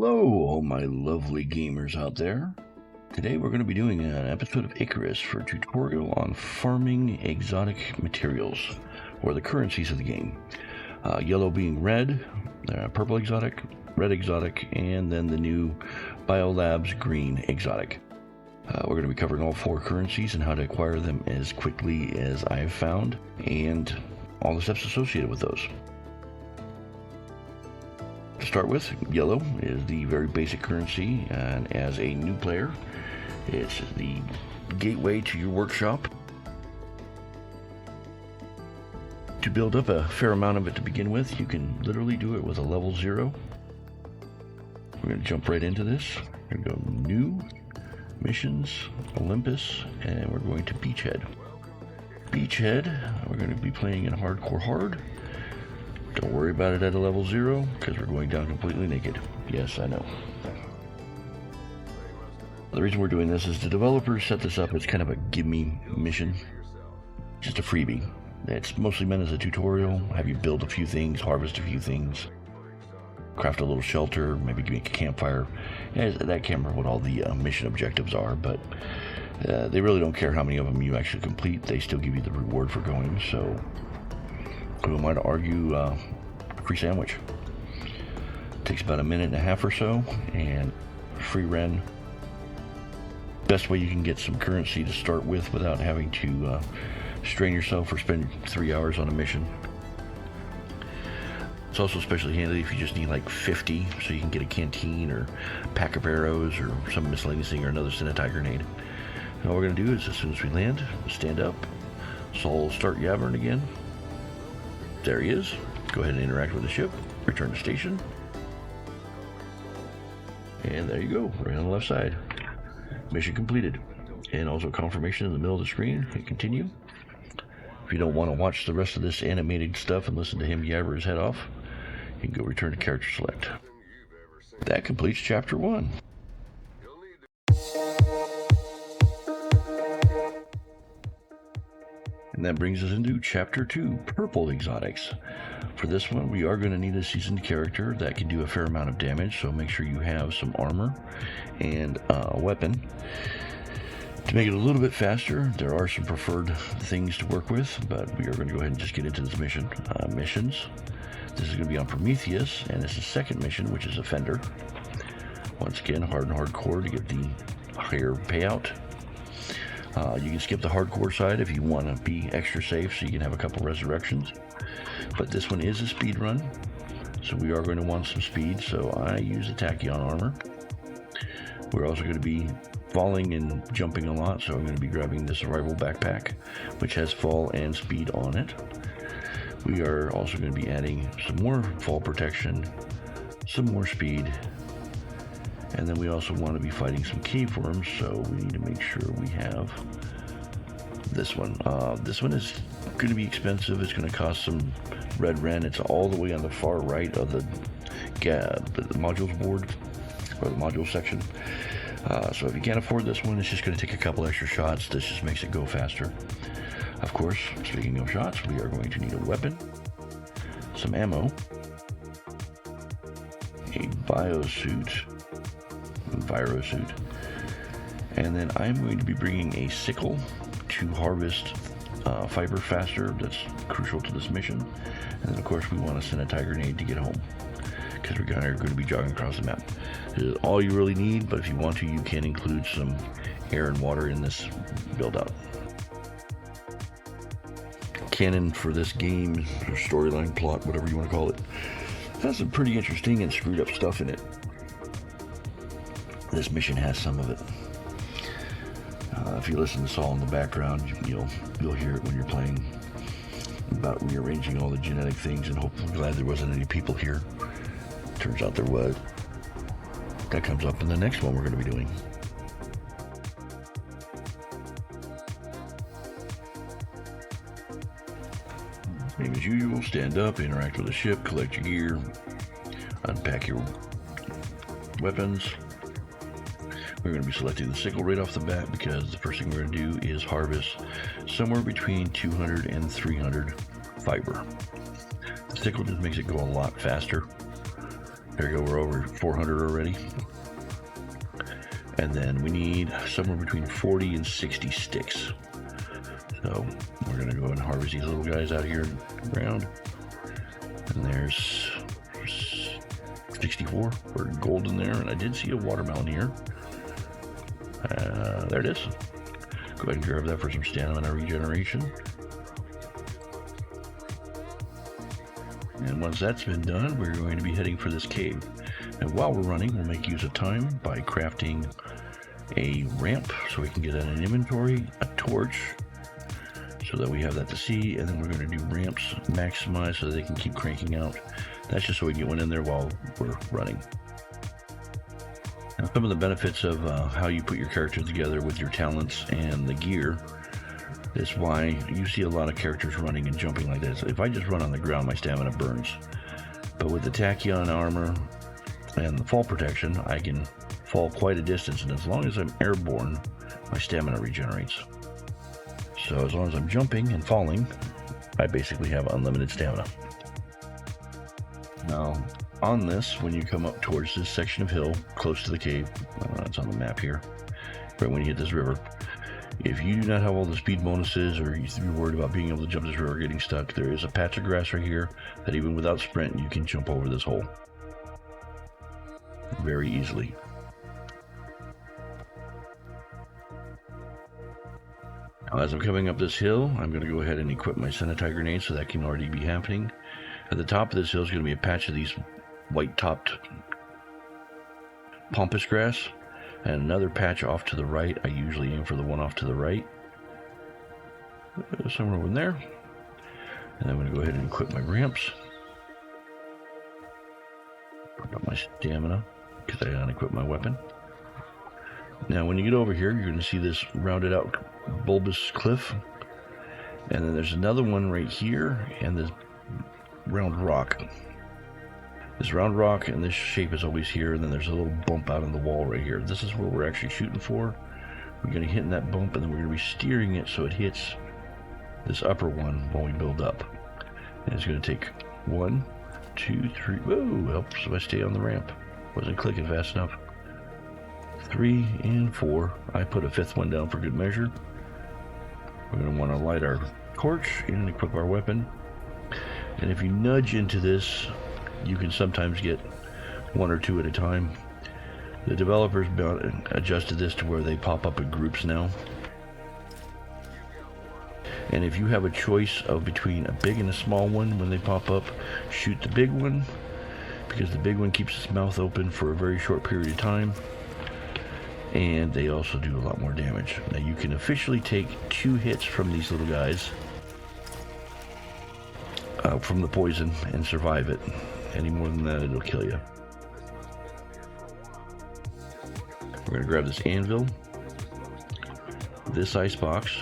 Hello, all my lovely gamers out there. Today we're going to be doing an episode of Icarus for a tutorial on farming exotic materials, or the currencies of the game. Yellow being red, purple exotic, red exotic, and then the new BioLabs green exotic. We're going to be covering all four currencies and how to acquire them as quickly as I've found, and all the steps associated with those. To start with, yellow is the very basic currency, and as a new player, it's the gateway to your workshop. To build up a fair amount of it to begin with, you can literally do it with a level 0. We're going to jump right into this. We're going to go new, missions, Olympus, and we're going to Beachhead. Beachhead, we're going to be playing in hardcore hard. Don't worry about it at a level 0, because we're going down completely naked. Yes, I know. The reason we're doing this is the developers set this up as kind of a give-me mission. Just a freebie. It's mostly meant as a tutorial, have you build a few things, harvest a few things, craft a little shelter, maybe make a campfire. Yeah, that can't remember what all the mission objectives are, but they really don't care how many of them you actually complete. They still give you the reward for going, so who am I to argue? Free sandwich. Takes about a minute and a half or so, and free Ren. Best way you can get some currency to start with without having to strain yourself or spend 3 hours on a mission. It's also especially handy if you just need like 50, so you can get a canteen or a pack of arrows or some miscellaneous thing or another Cinetai grenade. And all we're going to do is, as soon as we land, stand up. Saul will start yabbering again. There he is. Go ahead and interact with the ship. Return to station. And there you go, right on the left side. Mission completed. And also confirmation in the middle of the screen. Hit continue. If you don't want to watch the rest of this animated stuff and listen to him yabber his head off, you can go return to character select. That completes chapter 1. And that brings us into chapter 2, purple exotics. For this one, we are going to need a seasoned character that can do a fair amount of damage, so make sure you have some armor and a weapon. To make it a little bit faster, there are some preferred things to work with, but we are going to go ahead and just get into this mission. Missions. This is going to be on Prometheus, and it's the second mission, which is Offender. Once again, hard and hardcore to get the higher payout. You can skip the hardcore side if you want to be extra safe, so you can have a couple resurrections. But this one is a speed run, so we are going to want some speed, so I use a tachyon armor. We're also going to be falling and jumping a lot, so I'm going to be grabbing the survival backpack, which has fall and speed on it. We are also going to be adding some more fall protection, some more speed, and then we also want to be fighting some cave worms, so we need to make sure we have this one. This one is going to be expensive. It's going to cost some red Ren. It's all the way on the far right of the modules board, or the module section. So if you can't afford this one, it's just going to take a couple extra shots. This just makes it go faster. Of course, speaking of shots, we are going to need a weapon, some ammo, a biosuit, virosuit, and then I'm going to be bringing a sickle to harvest fiber faster. That's crucial to this mission. And then of course we want to send a Cinetai grenade to get home, because we're going to be jogging across the map. This is all you really need, but if you want to, you can include some air and water in this build out. Canon for this game, or storyline, plot, whatever you want to call it, has some pretty interesting and screwed up stuff in it. This mission has some of it. If you listen to Saul in the background, you'll hear it when you're playing, about rearranging all the genetic things, and hopefully glad there wasn't any people here. Turns out there was. That comes up in the next one we're going to be doing. Same as usual, stand up, interact with the ship, collect your gear, unpack your weapons. We're going to be selecting the sickle right off the bat, because the first thing we're going to do is harvest somewhere between 200 and 300 fiber. The sickle just makes it go a lot faster. There you go, we're over 400 already. And then we need somewhere between 40 and 60 sticks. So we're going to go and harvest these little guys out here in the ground. And there's 64 for gold in there. And I did see a watermelon here. There it is. Go ahead and grab that for some stamina regeneration. And once that's been done, we're going to be heading for this cave. And while we're running, we'll make use of time by crafting a ramp so we can get in an inventory, a torch, so that we have that to see, and then we're going to do ramps maximize so that they can keep cranking out. That's just so we can get one in there while we're running. Now, some of the benefits of how you put your character together with your talents and the gear is why you see a lot of characters running and jumping like this. If I just run on the ground, my stamina burns. But with the tachyon armor and the fall protection, I can fall quite a distance, and as long as I'm airborne, my stamina regenerates. So as long as I'm jumping and falling, I basically have unlimited stamina. Now, on this, when you come up towards this section of hill, close to the cave, it's on the map here, right when you hit this river, if you do not have all the speed bonuses or you're worried about being able to jump this river or getting stuck, there is a patch of grass right here that even without sprint, you can jump over this hole very easily. Now, as I'm coming up this hill, I'm going to go ahead and equip my Sentai grenade, so that can already be happening. At the top of this hill is going to be a patch of these white-topped pampas grass, and another patch off to the right. I usually aim for the one off to the right, somewhere over there. And I'm going to go ahead and equip my ramps. Put up my stamina because I unequipped my weapon. Now, when you get over here, you're going to see this rounded out bulbous cliff, and then there's another one right here, and this round rock. This round rock and this shape is always here, and then there's a little bump out on the wall right here. This is what we're actually shooting for. We're going to hit that bump, and then we're going to be steering it so it hits this upper one while we build up. And it's going to take 1, 2, 3. Whoa, helps if I stay on the ramp. Wasn't clicking fast enough. 3 and 4. I put a 5th one down for good measure. We're going to want to light our torch and equip our weapon. And if you nudge into this, you can sometimes get 1 or 2 at a time. The developers adjusted this to where they pop up in groups now. And if you have a choice of between a big and a small one when they pop up, shoot the big one, because the big one keeps its mouth open for a very short period of time. And they also do a lot more damage. Now, you can officially take 2 hits from these little guys from the poison and survive it. Any more than that, it'll kill you. We're going to grab this anvil, this ice box,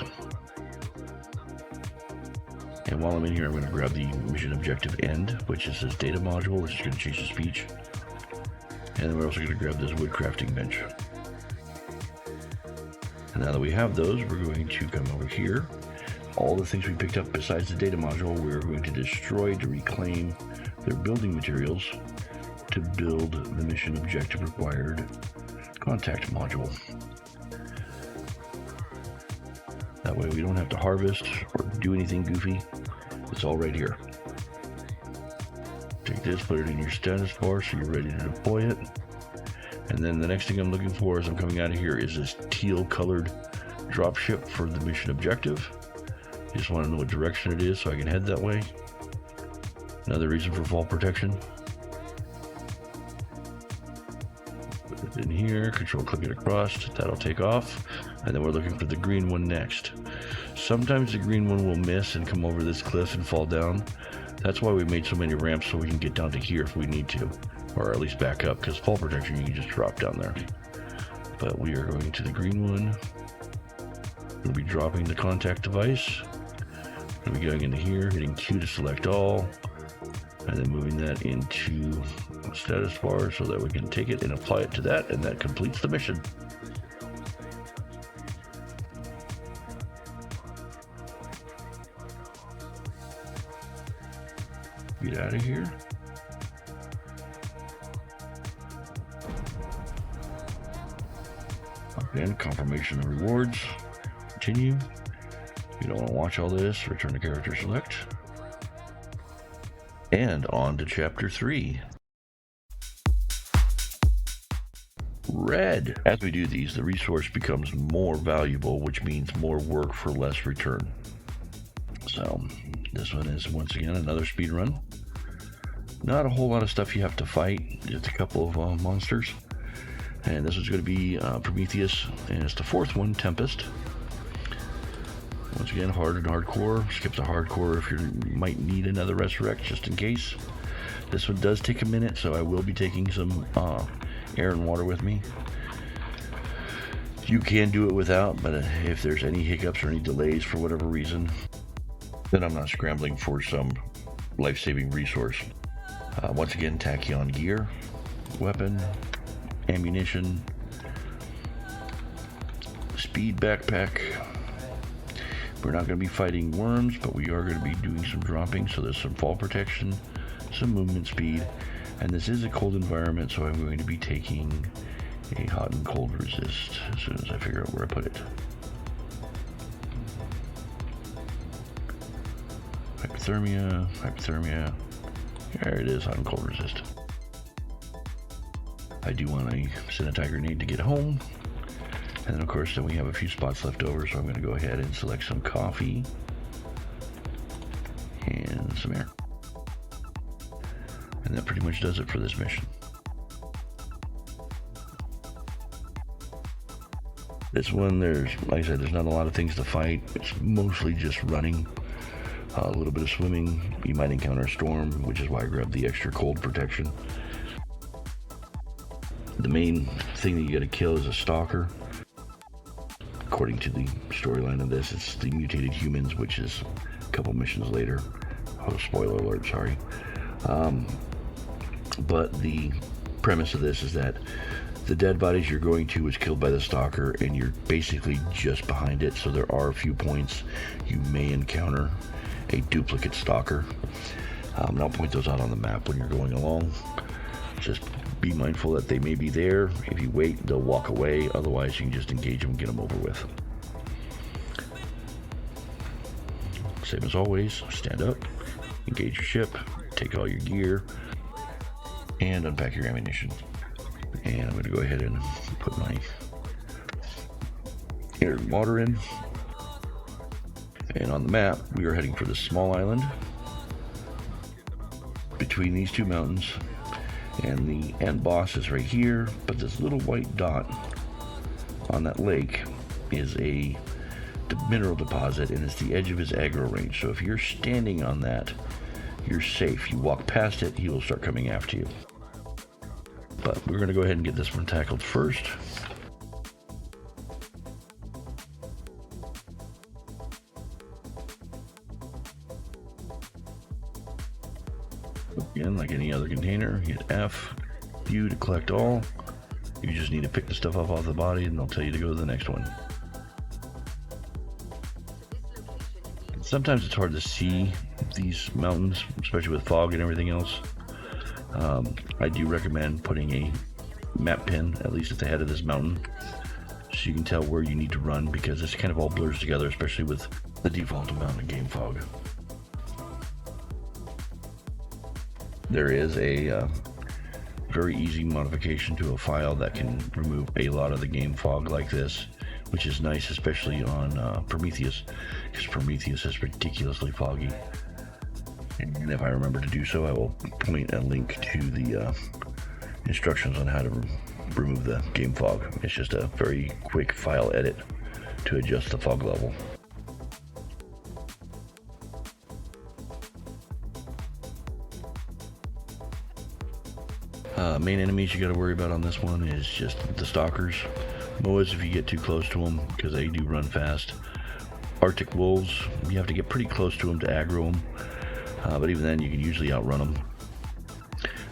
and while I'm in here, I'm going to grab the mission objective end, which is this data module, which is going to change the speech. And then we're also going to grab this wood crafting bench. And now that we have those, we're going to come over here. All the things we picked up besides the data module, we're going to destroy to reclaim their building materials to build the mission objective required contact module. That way we don't have to harvest or do anything goofy. It's all right here. Take this, put it in your status bar so you're ready to deploy it. And then the next thing I'm looking for as I'm coming out of here is this teal colored dropship for the mission objective. Just want to know what direction it is so I can head that way. Another reason for fall protection. Put it in here, control click it across, that'll take off. And then we're looking for the green one next. Sometimes the green one will miss and come over this cliff and fall down. That's why we made so many ramps, so we can get down to here if we need to. Or at least back up, because fall protection, you can just drop down there. But we are going to the green one. We'll be dropping the contact device. We'll be going into here, hitting Q to select all, and then moving that into the status bar so that we can take it and apply it to that, and that completes the mission. Get out of here. And confirmation of rewards. Continue. You don't want to watch all this. Return to character select. And on to chapter 3. Red. As we do these, the resource becomes more valuable, which means more work for less return. So this one is once again another speed run. Not a whole lot of stuff you have to fight, just a couple of monsters. And this one's going to be Prometheus, and it's the 4th one, Tempest. Once again, hard and hardcore. Skip the hardcore if you might need another resurrect, just in case. This one does take a minute, so I will be taking some air and water with me. You can do it without, but if there's any hiccups or any delays for whatever reason, then I'm not scrambling for some life-saving resource. Once again, tachyon gear, weapon, ammunition, speed backpack. We're not going to be fighting worms, but we are going to be doing some dropping, so there's some fall protection, some movement speed, and this is a cold environment, so I'm going to be taking a hot and cold resist as soon as I figure out where I put it. Hypothermia. There it is, hot and cold resist. I do want a Cinnatai grenade to get home. And then of course then we have a few spots left over, so I'm going to go ahead and select some coffee and some air. And that pretty much does it for this mission. This one, like I said, there's not a lot of things to fight. It's mostly just running. A little bit of swimming. You might encounter a storm, which is why I grabbed the extra cold protection. The main thing that you gotta kill is a stalker. According to the storyline of this, it's the mutated humans, which is a couple missions later. Oh, spoiler alert, sorry. But the premise of this is that the dead bodies you're going to is killed by the stalker, and you're basically just behind it, so there are a few points you may encounter a duplicate stalker. And I'll point those out on the map when you're going along. Just be mindful that they may be there. If you wait, they'll walk away. Otherwise, you can just engage them and get them over with. Same as always, stand up, engage your ship, take all your gear, and unpack your ammunition. And I'm going to go ahead and put my air and water in. And on the map, we are heading for this small island between these two mountains, and the end boss is right here, but this little white dot on that lake is a mineral deposit, and it's the edge of his aggro range. So if you're standing on that, you're safe. You walk past it, he will start coming after you. But we're going to go ahead and get this one tackled first. Again, like any other container, hit F, U to collect all. You just need to pick the stuff up off the body, and they'll tell you to go to the next one. Sometimes it's hard to see these mountains, especially with fog and everything else. I do recommend putting a map pin, at least at the head of this mountain, so you can tell where you need to run, because this kind of all blurs together, especially with the default amount of game fog. There is a very easy modification to a file that can remove a lot of the game fog like this, which is nice, especially on Prometheus, because Prometheus is ridiculously foggy. And if I remember to do so, I will point a link to the instructions on how to remove the game fog. It's just a very quick file edit to adjust the fog level. Main enemies you got to worry about on this one is just the stalkers. Moas, if you get too close to them, because they do run fast. Arctic wolves, you have to get pretty close to them to aggro them, but even then you can usually outrun them.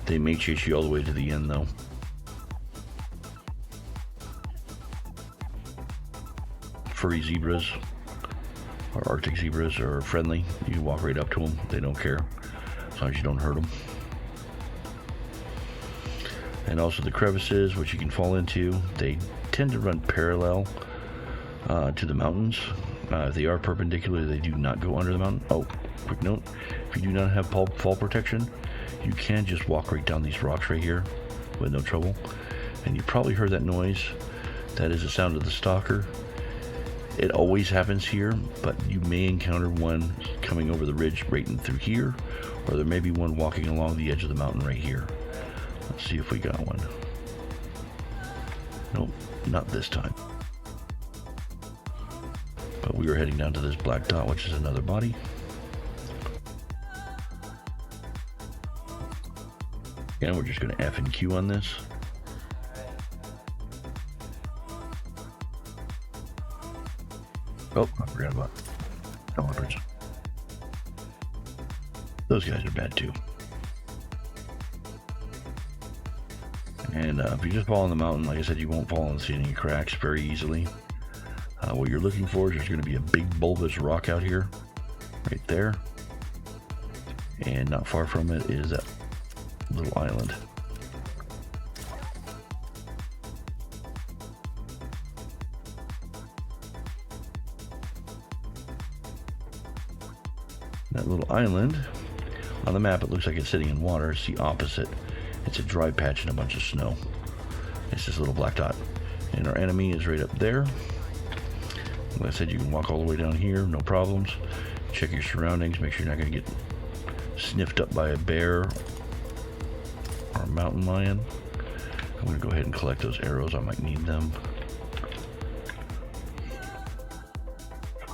They may chase you all the way to the end though. Furry zebras, or Arctic zebras, are friendly. You can walk right up to them, they don't care, as long as you don't hurt them. And also the crevices, which you can fall into, they tend to run parallel to the mountains. If they are perpendicular, they do not go under the mountain. Oh, quick note, if you do not have fall protection, you can just walk right down these rocks right here with no trouble. And you probably heard that noise. That is the sound of the stalker. It always happens here, but you may encounter one coming over the ridge right in through here, or there may be one walking along the edge of the mountain right here. Let's see if we got one. Nope, not this time. But we are heading down to this black dot, which is another body. And we're just going to F and Q on this. Oh, I forgot about leopards. Those guys are bad too. And if you just fall on the mountain, like I said, you won't fall and see any cracks very easily. What you're looking for is there's going to be a big bulbous rock out here, right there. And not far from it is that little island. That little island, on the map it looks like it's sitting in water. It's the opposite. It's a dry patch and a bunch of snow. It's this little black dot. And our enemy is right up there. Like I said, you can walk all the way down here, no problems. Check your surroundings, make sure you're not going to get sniffed up by a bear or a mountain lion. I'm going to go ahead and collect those arrows. I might need them.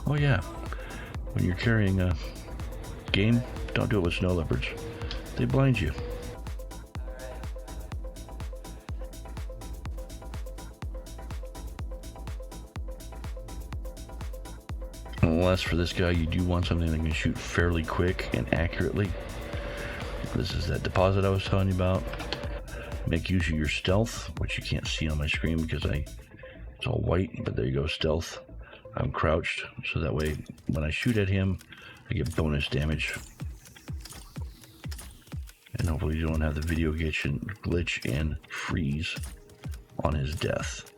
Oh yeah, when you're carrying a game, don't do it with snow leopards. They blind you. Unless for this guy you do want something that can shoot fairly quick and accurately. This is that deposit I was telling you about. Make use of your stealth, which you can't see on my screen because it's all white, but there you go, stealth. I'm crouched, so that way when I shoot at him, I get bonus damage. And hopefully you don't have the video glitch and freeze on his death.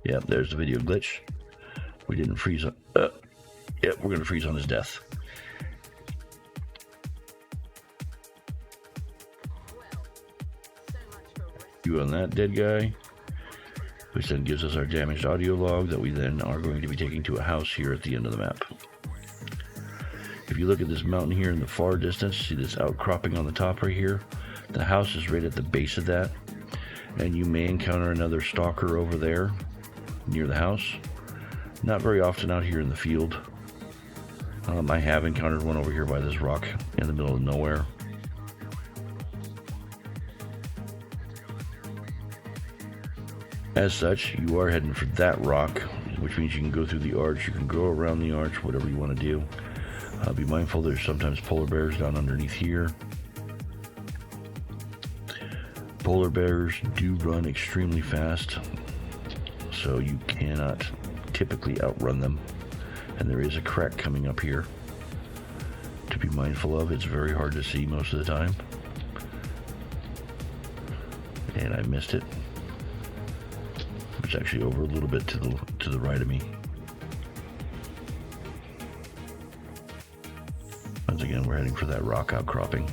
Yep, there's the video glitch. We didn't freeze on... Yep, we're going to freeze on his death. You on that dead guy, which then gives us our damaged audio log that we then are going to be taking to a house here at the end of the map. If you look at this mountain here in the far distance, see this outcropping on the top right here? The house is right at the base of that, and you may encounter another stalker over there near the house. Not very often out here in the field. I have encountered one over here by this rock in the middle of nowhere. As such, you are heading for that rock, which means you can go through the arch, you can go around the arch, whatever you want to do. Be mindful there's sometimes polar bears down underneath here. Polar bears do run extremely fast, so you cannot typically outrun them. And there is a crack coming up here to be mindful of. It's very hard to see most of the time. And I missed it. It's actually over a little bit to the right of me. Once again, we're heading for that rock outcropping.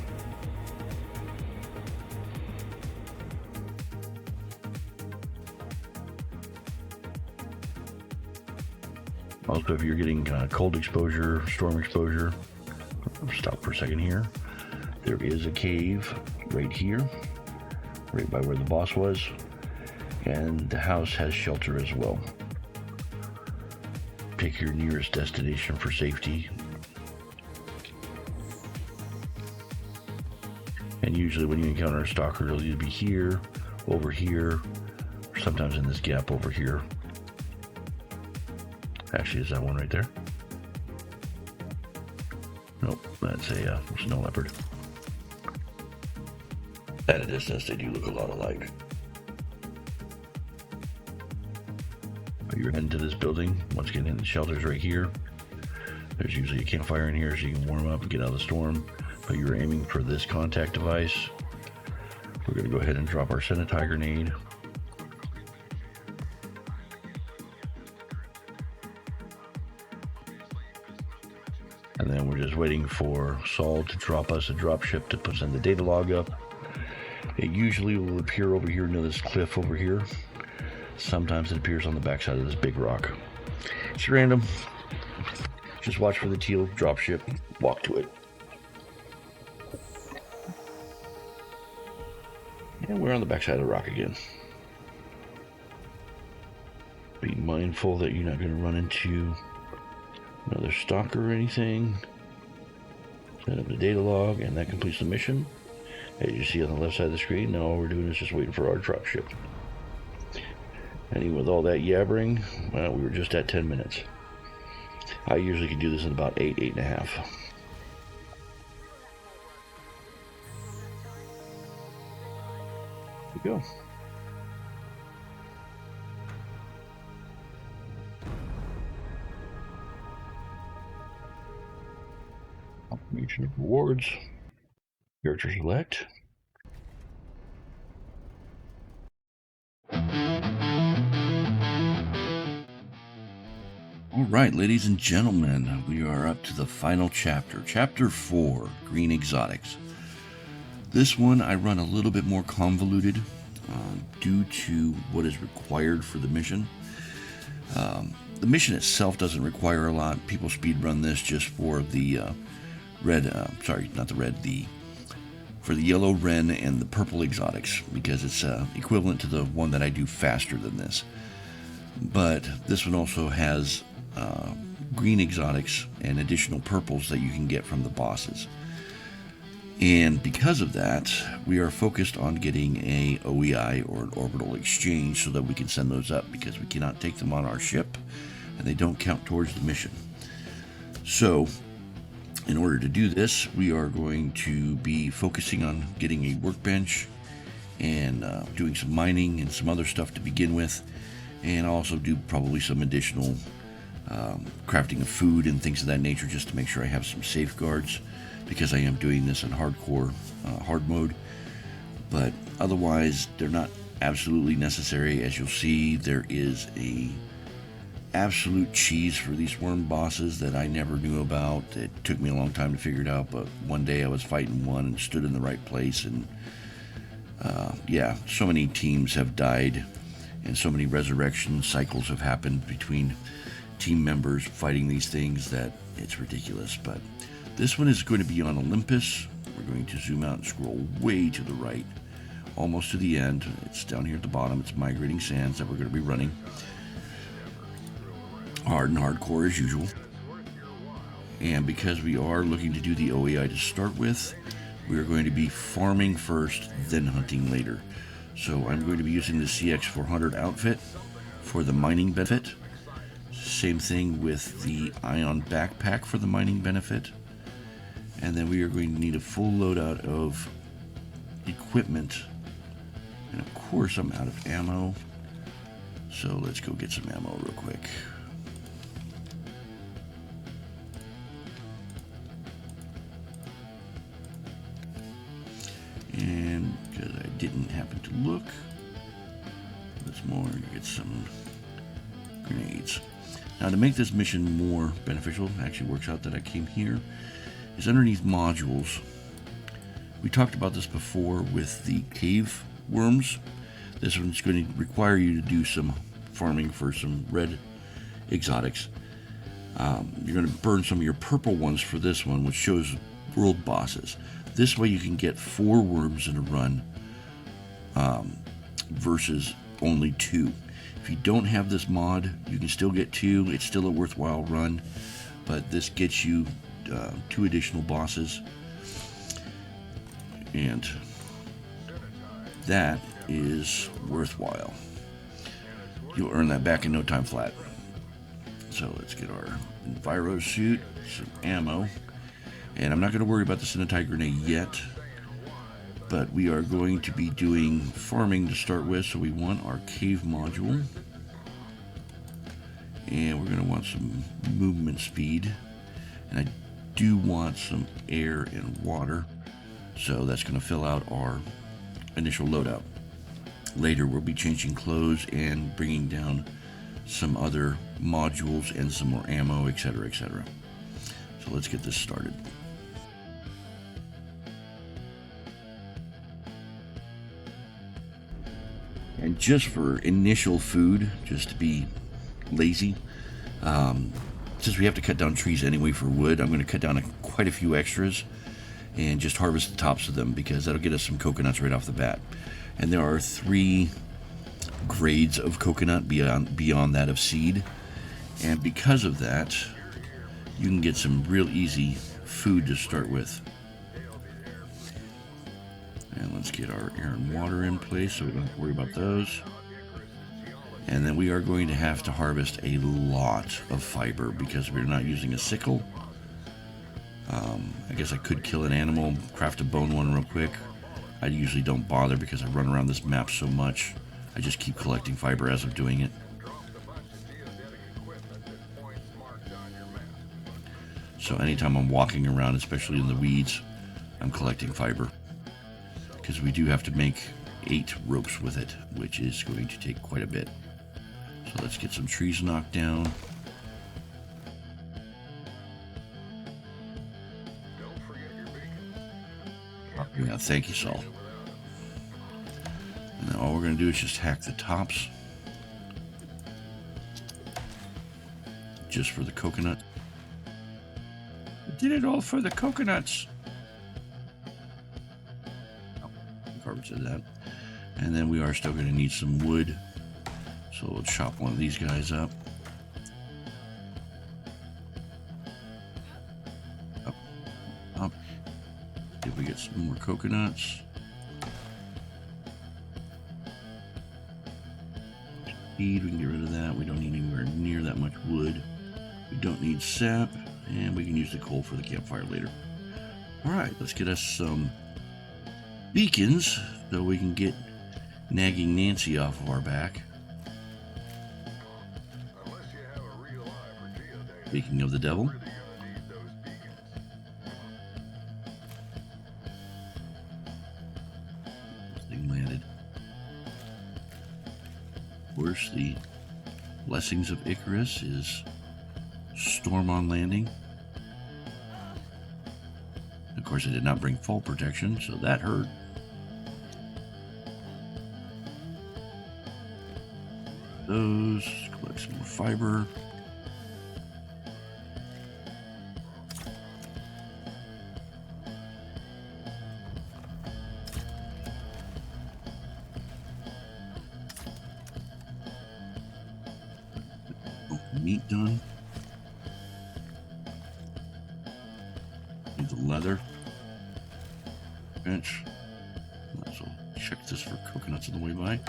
Also, if you're getting cold exposure, storm exposure, stop for a second here. There is a cave right here, right by where the boss was, and the house has shelter as well. Pick your nearest destination for safety. And usually when you encounter a stalker, it'll either be here, over here, or sometimes in this gap over here. Actually, is that one right there? Nope, that's a snow leopard. At a distance, they do look a lot alike. But you're heading to this building. Once again, the shelter's right here. There's usually a campfire in here so you can warm up and get out of the storm. So you're aiming for this contact device. We're going to go ahead and drop our Sentai grenade. And then we're just waiting for Saul to drop us a dropship to send the data log up. It usually will appear over here near this cliff over here. Sometimes it appears on the backside of this big rock. It's random. Just watch for the teal dropship, walk to it. And we're on the backside of the rock again. Be mindful that you're not going to run into another stalker or anything. Set up the data log, and that completes the mission. As you see on the left side of the screen, now all we're doing is just waiting for our dropship. And even with all that yabbering, well, we were just at 10 minutes. I usually can do this in about 8.5. Here we go. Confirmation of rewards. Character select. Alright, ladies and gentlemen, we are up to the final chapter. Chapter 4, Green Exotics. This one I run a little bit more convoluted due to what is required for the mission. The mission itself doesn't require a lot. People speed run this just for the for the yellow Ren and the purple exotics, because it's equivalent to the one that I do faster than this. But this one also has green exotics and additional purples that you can get from the bosses. And because of that, we are focused on getting a OEI or an orbital exchange so that we can send those up, because we cannot take them on our ship and they don't count towards the mission. So in order to do this, we are going to be focusing on getting a workbench and doing some mining and some other stuff to begin with, and also do probably some additional crafting of food and things of that nature, just to make sure I have some safeguards, because I am doing this in hardcore hard mode. But otherwise, they're not absolutely necessary. As you'll see, there is a absolute cheese for these worm bosses that I never knew about. It took me a long time to figure it out, but one day I was fighting one and stood in the right place, and yeah, so many teams have died and so many resurrection cycles have happened between team members fighting these things that it's ridiculous. But this one is going to be on Olympus. We're going to zoom out and scroll way to the right, almost to the end. It's down here at the bottom. It's Migrating Sands that we're going to be running. Hard and hardcore as usual. And because we are looking to do the OEI to start with, we are going to be farming first, then hunting later. So I'm going to be using the CX400 outfit for the mining benefit. Same thing with the Ion backpack for the mining benefit. And then we are going to need a full loadout of equipment. And of course I'm out of ammo. So let's go get some ammo real quick. And because I didn't happen to look, let's more get some grenades. Now, to make this mission more beneficial, it actually works out that I came here, is underneath modules. We talked about this before with the cave worms. This one's going to require you to do some farming for some red exotics. You're going to burn some of your purple ones for this one, which shows world bosses. This way you can get 4 worms in a run versus only 2. If you don't have this mod, you can still get 2. It's still a worthwhile run, but this gets you 2 additional bosses, and that is worthwhile. You'll earn that back in no time flat. So let's get our Enviro suit, some ammo. And I'm not going to worry about the Sentai grenade yet, but we are going to be doing farming to start with. So we want our cave module, and we're going to want some movement speed. And I do want some air and water, so that's going to fill out our initial loadout. Later we'll be changing clothes and bringing down some other modules and some more ammo, etc., etc. So let's get this started. And just for initial food, just to be lazy, since we have to cut down trees anyway for wood, I'm going to cut down quite a few extras and just harvest the tops of them, because that'll get us some coconuts right off the bat. And there are 3 grades of coconut beyond that of seed, and because of that, you can get some real easy food to start with. And let's get our air and water in place so we don't have to worry about those. And then we are going to have to harvest a lot of fiber because we're not using a sickle. I guess I could kill an animal, craft a bone one real quick. I usually don't bother because I run around this map so much. I just keep collecting fiber as I'm doing it. So anytime I'm walking around, especially in the weeds, I'm collecting fiber, because we do have to make 8 ropes with it, which is going to take quite a bit. So let's get some trees knocked down. Yeah, thank you, Saul. And then all we're going to do is just hack the tops, just for the coconut. I did it all for the coconuts. Carver said that. And then we are still going to need some wood, so we'll chop one of these guys up. Up. See if we get some more coconuts. Speed, we can get rid of that. We don't need anywhere near that much wood. We don't need sap, and we can use the coal for the campfire later. Alright, let's get us some beacons so we can get nagging Nancy off of our back. Speaking of the devil, this thing landed. Of course, the blessings of Icarus is storm on landing. Of course, I did not bring fall protection, so that hurt. Those, collect some more fiber. Meat done. Need the leather. Bench. Might as well check this for coconuts on the way by.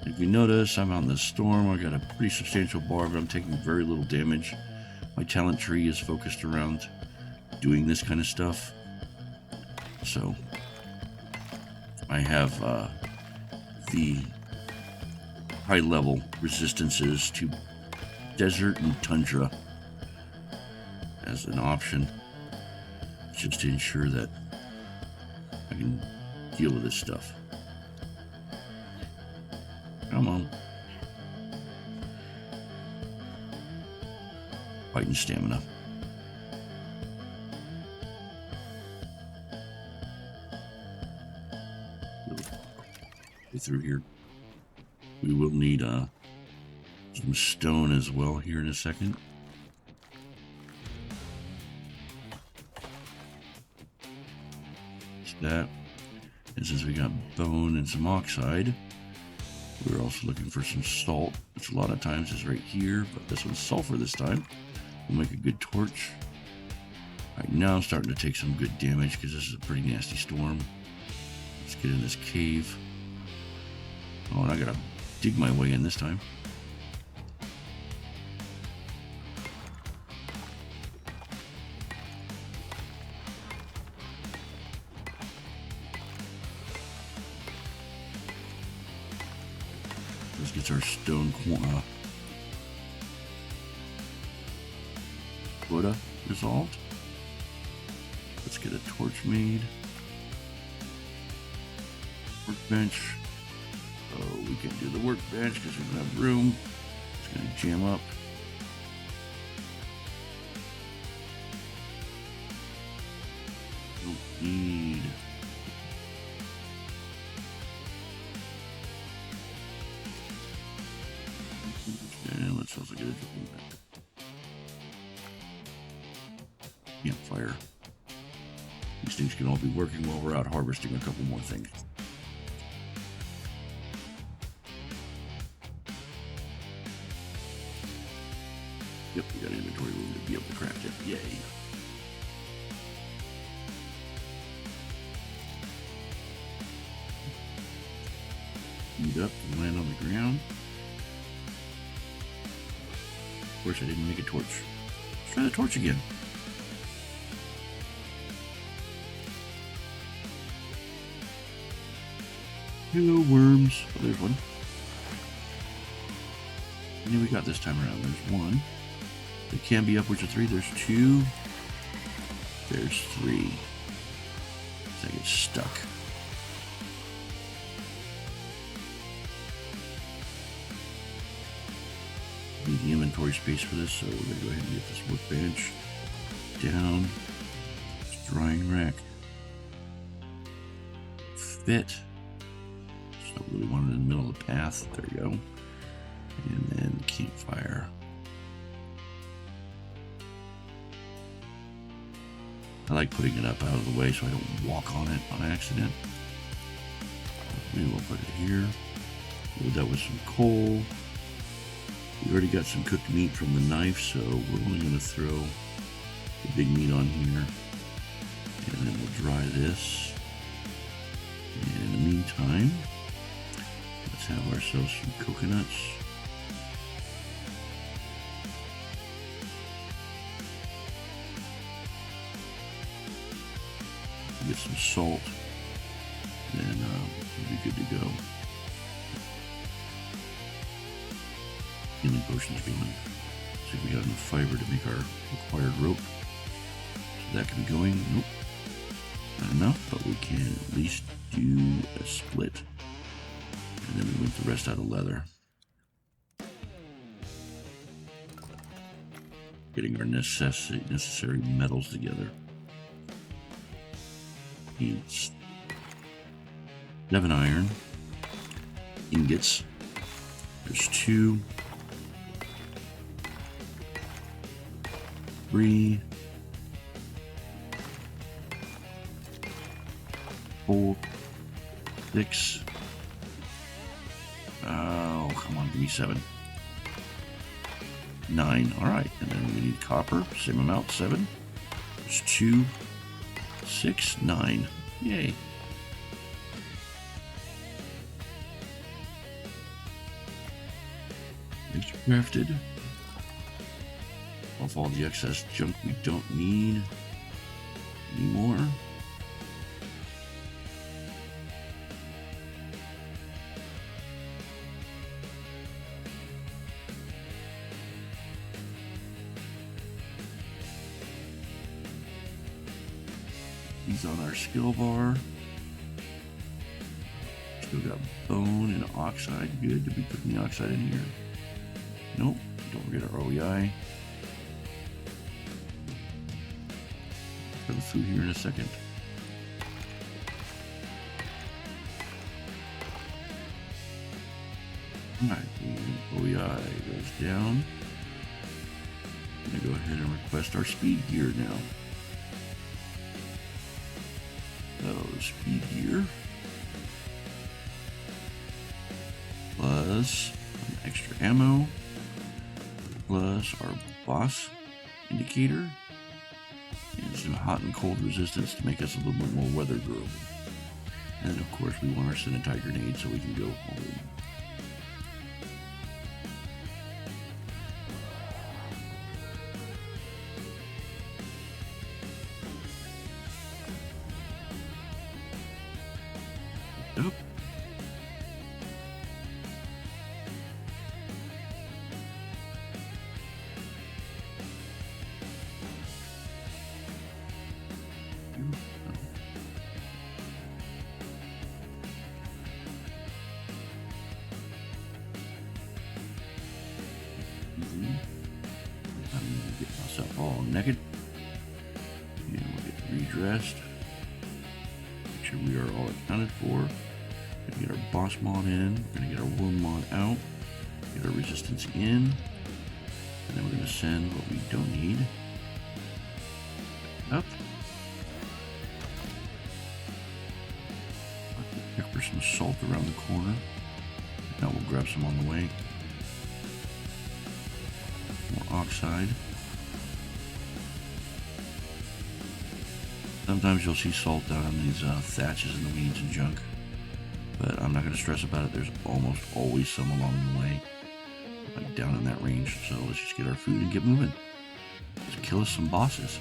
If you notice, I'm out in the storm. I got a pretty substantial bar, but I'm taking very little damage. My talent tree is focused around doing this kind of stuff. So I have the high level resistances to desert and tundra as an option, just to ensure that I can deal with this stuff. Come on. Fighting stamina. Go through here. We will need some stone as well here in a second. That's that. And since we got bone and some oxide, we're also looking for some salt, which a lot of times is right here, but this one's sulfur this time. We'll make a good torch. Right now I'm starting to take some good damage because this is a pretty nasty storm. Let's get in this cave. Oh, and I gotta dig my way in this time. This gets our stone quota resolved. Let's get a torch made. Workbench. Oh, we can do the workbench because we don't have room. It's going to jam up. Don't need. And let's also get a campfire. These things can all be working while we're out harvesting a couple more things. Yep, we got inventory room to be able to craft it. Yay. Heat up and land on the ground. Of course, I didn't make a torch. Let's try the torch again. Hello, worms. Oh, there's one. How many we got this time around? There's one. It can be upwards of 3. There's 2. There's 3. I get stuck. Need the inventory space for this, so we're going to go ahead and get this workbench down. This drying rack. Fit. So really want it in the middle of the path. There we go. And then campfire. I like putting it up out of the way so I don't walk on it on accident. Maybe we'll put it here. Load that with some coal. We already got some cooked meat from the knife, so we're only going to throw the big meat on here. And then we'll dry this. And in the meantime, let's have ourselves some coconuts. Get some salt, and we'll be good to go. Healing potions being. See if we got enough fiber to make our required rope. So that can be going. Nope. Not enough, but we can at least do a split. And then we went the rest out of leather. Getting our necessary metals together. Needs 7 iron ingots. There's 2, 3, 4, 6. Oh, come on, give me 7. 9. All right, and then we need copper. Same amount, 7. There's 2. 6, 9. Yay. It's crafted. Off all the excess junk we don't need anymore. These on our skill bar. Still got bone and oxide. Good. Did we put any oxide in here? Nope. Don't forget our OEI. For the food here in a second. Alright, OEI goes down. I'm going to go ahead and request our speed gear now. So, speed gear. Plus some extra ammo. Plus our boss indicator. And some hot and cold resistance to make us a little bit more weather durable. And of course we want our Sentai grenade so we can go home. Up. naked. And we'll get redressed. Make sure we are all accounted for. We're gonna get our boss mod in. We're gonna get our worm mod out. Get our resistance in. And then we're gonna send what we don't need up. Check for some salt around the corner. Now we'll grab some on the way. More oxide. Sometimes you'll see salt down on these thatches and the weeds and junk, but I'm not going to stress about it. There's almost always some along the way, like down in that range. So let's just get our food and get moving. Let's kill us some bosses.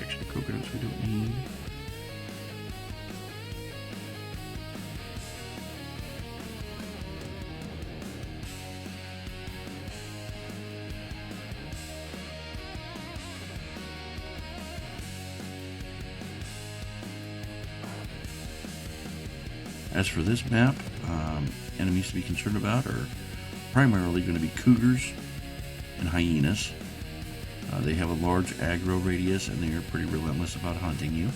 Extra coconuts we don't need. As for this map, enemies to be concerned about are primarily going to be cougars and hyenas. They have a large aggro radius and they are pretty relentless about hunting you.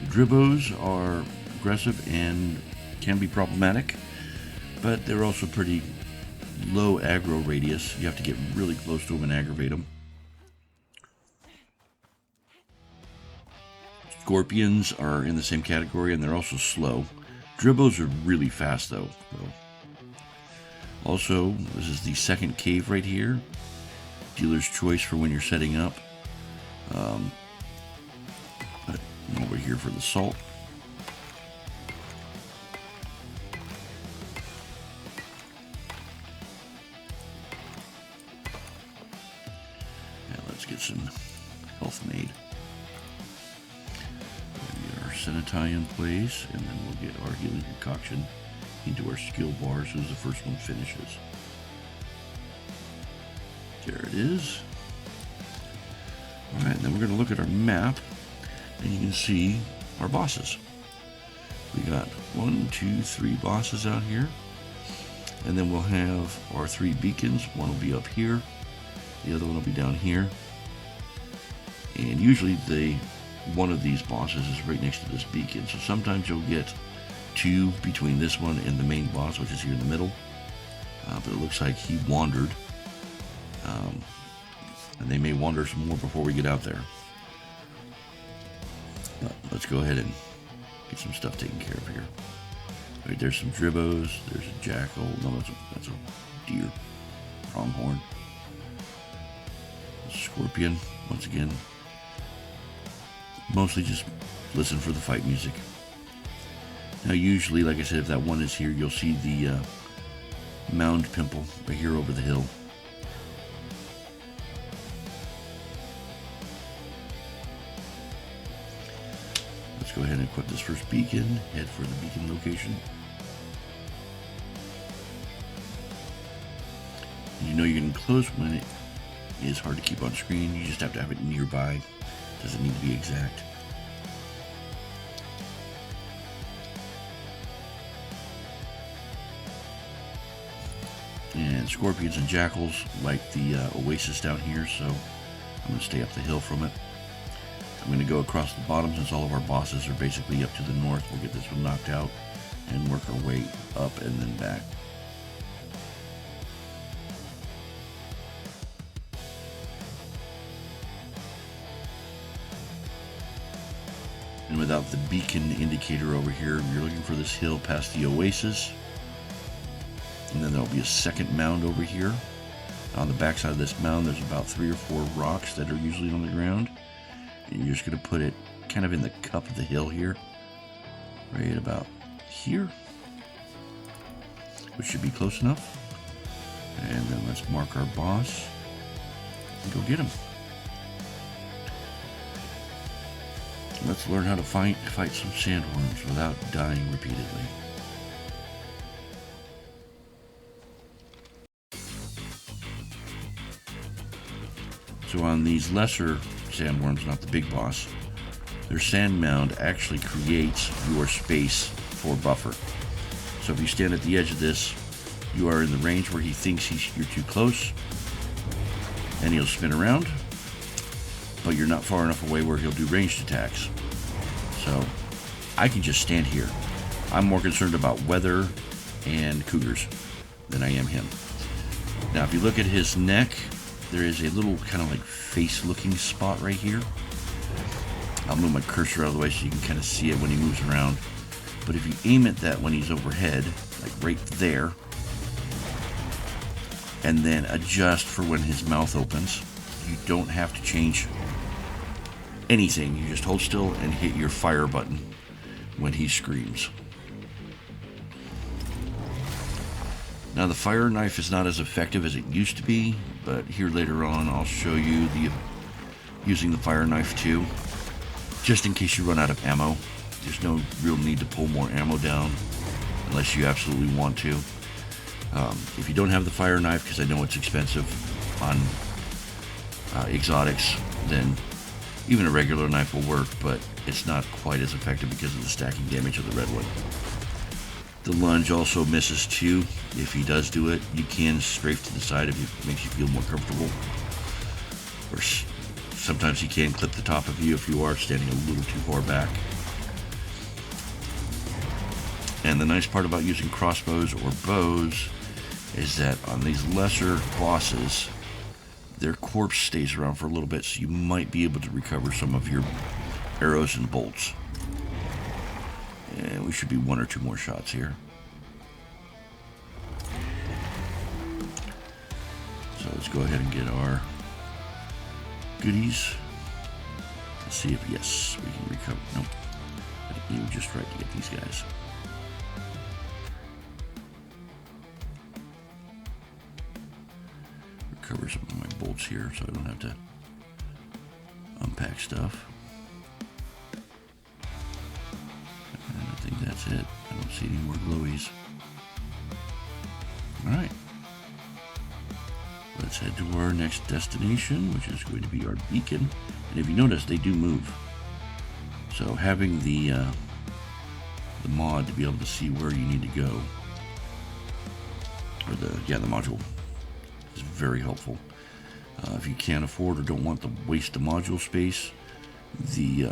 Dribbos are aggressive and can be problematic, but they're also pretty low aggro radius. You have to get really close to them and aggravate them. Scorpions are in the same category and they're also slow. Dribbos are really fast though. Also, this is the second cave right here. Dealer's choice for when you're setting up. Over here for the salt. Yeah, let's get some health made. We'll get our Sentai in place, and then we'll get our healing concoction into our skill bar as soon as the first one finishes. There it is. Alright, then we're going to look at our map, and you can see our bosses. We got 1, 2, 3 bosses out here, and then we'll have our 3 beacons. One will be up here, the other one will be down here, and usually one of these bosses is right next to this beacon, so sometimes you'll get 2 between this one and the main boss, which is here in the middle, but it looks like he wandered. And they may wander some more before we get out there. But let's go ahead and get some stuff taken care of here. All right, there's some dribbos. There's a jackal. No, that's a deer. Pronghorn. A scorpion. Once again, mostly just listen for the fight music. Now, usually, like I said, if that one is here, you'll see the mound pimple right here over the hill. Go ahead and equip this first beacon, head for the beacon location. And you know you're getting close when it is hard to keep on screen. You just have to have it nearby. It doesn't need to be exact. And scorpions and jackals like the oasis down here, so I'm going to stay up the hill from it. I'm going to go across the bottom since all of our bosses are basically up to the north. We'll get this one knocked out and work our way up and then back. And without the beacon indicator over here, you're looking for this hill past the oasis. And then there'll be a second mound over here. On the backside of this mound, there's about 3 or 4 rocks that are usually on the ground. And you're just going to put it kind of in the cup of the hill here, right about here, which should be close enough. And then let's mark our boss and go get him. let's learn how to fight some sandworms without dying repeatedly. So on these lesser sandworms, not the big boss, their sand mound actually creates your space for buffer. So if you stand at the edge of this, you are in the range where he thinks you're too close, and he'll spin around, but you're not far enough away where he'll do ranged attacks. So I can just stand here. I'm more concerned about weather and cougars than I am him. Now if you look at his neck, there is a little kind of like face looking spot right here. I'll move my cursor out of the way so you can kind of see it when he moves around. But if you aim at that when he's overhead, like right there, and then adjust for when his mouth opens, you don't have to change anything. You just hold still and hit your fire button when he screams. Now the fire knife is not as effective as it used to be, but here later on I'll show you using the fire knife too, just in case you run out of ammo. There's no real need to pull more ammo down unless you absolutely want to. If you don't have the fire knife, because I know it's expensive on exotics, then even a regular knife will work, but it's not quite as effective because of the stacking damage of the red one. The lunge also misses too. If he does do it, you can strafe to the side if it makes you feel more comfortable. Or sometimes he can clip the top of you if you are standing a little too far back. And the nice part about using crossbows or bows is that on these lesser bosses, their corpse stays around for a little bit, so you might be able to recover some of your arrows and bolts. And we should be one or two more shots here. So let's go ahead and get our goodies. Let's see if, yes, we can recover. Nope. I aim just right to get these guys. Recover some of my bolts here so I don't have to unpack stuff. And I think that's it. I don't see any more glowies. Alright. Let's head to our next destination, which is going to be our beacon. And if you notice, they do move. So having the mod to be able to see where you need to go, or the module, is very helpful. If you can't afford or don't want to waste the module space, the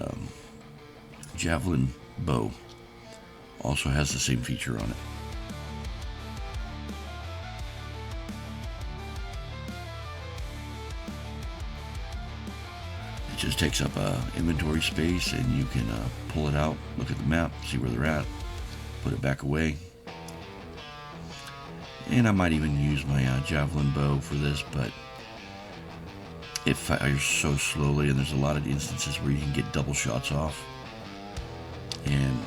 javelin bow also has the same feature on it. It just takes up inventory space, and you can pull it out, look at the map, see where they're at, put it back away. And I might even use my javelin bow for this, but it fires so slowly, and there's a lot of instances where you can get double shots off. And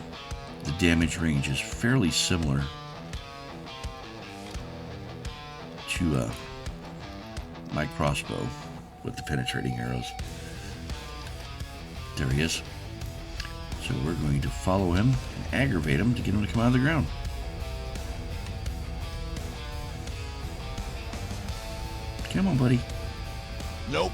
the damage range is fairly similar to my crossbow with the penetrating arrows. There he is. So we're going to follow him and aggravate him to get him to come out of the ground. Come on, buddy. Nope.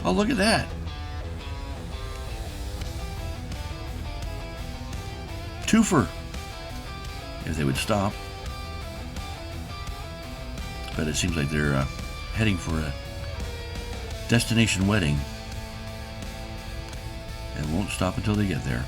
Oh, look at that. Twofer. If they would stop. But it seems like they're heading for a destination wedding and won't stop until they get there.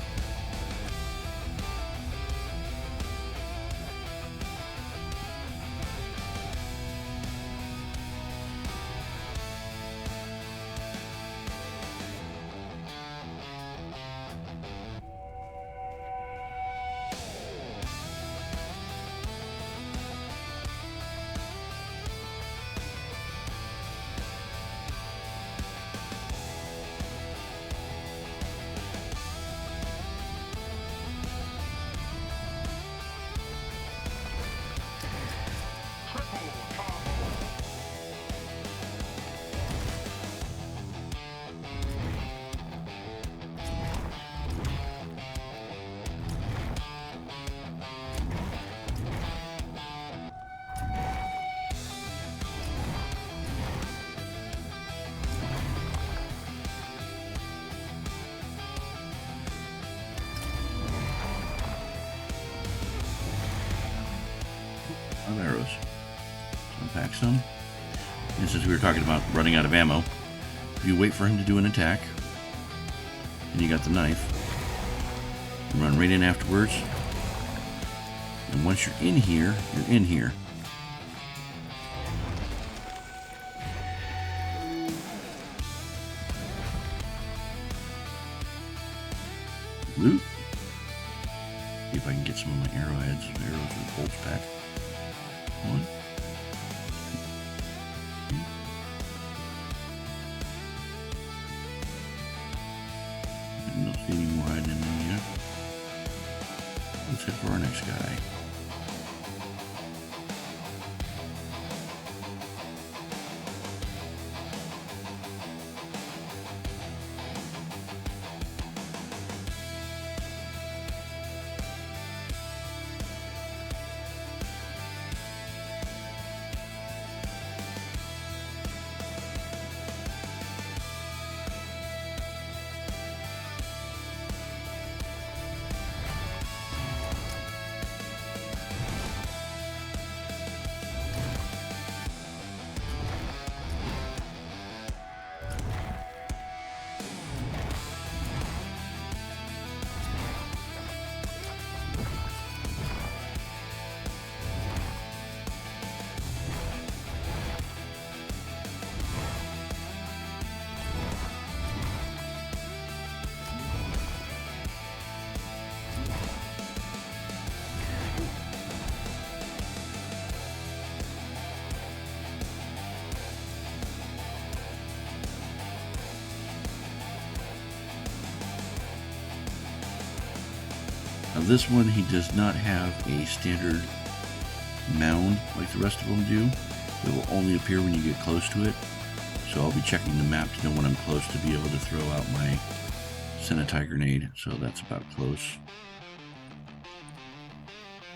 back some. And since we were talking about running out of ammo, you wait for him to do an attack, and you got the knife. You run right in afterwards, and once you're in here, you're in here. Loot. See if I can get some of my arrowheads, arrows and bolts back. 1, 2, 3. I don't see any more hiding in there yet. Let's head for our next guy. Now this one, he does not have a standard mound like the rest of them do. It will only appear when you get close to it. So I'll be checking the map to know when I'm close to be able to throw out my Sentai grenade. So that's about close.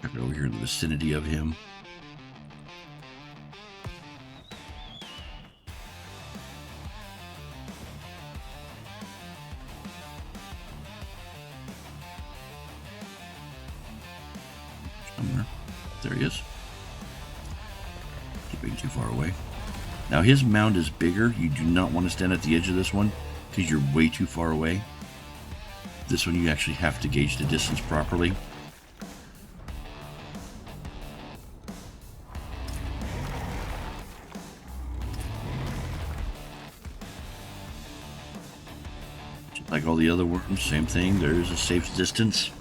Check it over here in the vicinity of him. Somewhere. There he is. Keep being too far away. Now his mound is bigger. You do not want to stand at the edge of this one because you're way too far away. This one you actually have to gauge the distance properly. Just like all the other worms, same thing. There is a safe distance.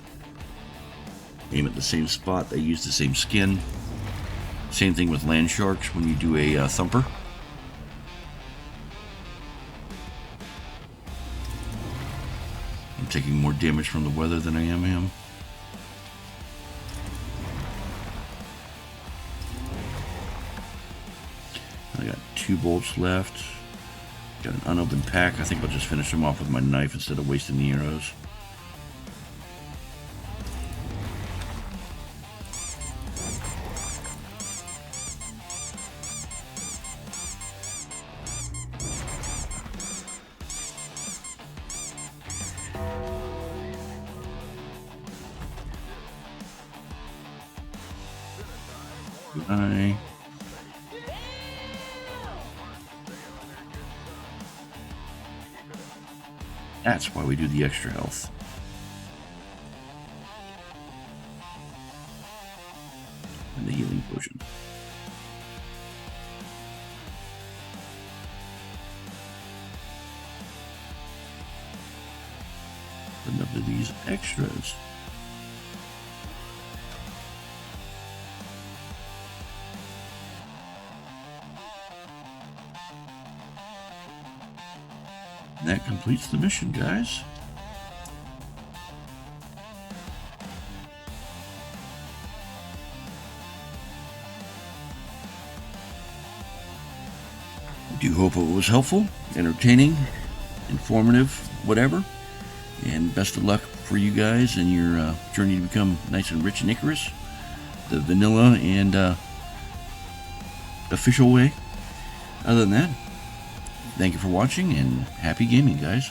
Aim at the same spot. They use the same skin. Same thing with land sharks when you do a thumper. I'm taking more damage from the weather than I am him. I got 2 bolts left. Got an unopened pack. I think I'll just finish them off with my knife instead of wasting the arrows. Goodbye. That's why we do the extra health. And the healing potion. Enough of these extras. And that completes the mission, guys. I do hope it was helpful, entertaining, informative, whatever. And best of luck for you guys in your journey to become nice and rich in Icarus, the vanilla and official way. Other than that, thank you for watching and happy gaming, guys.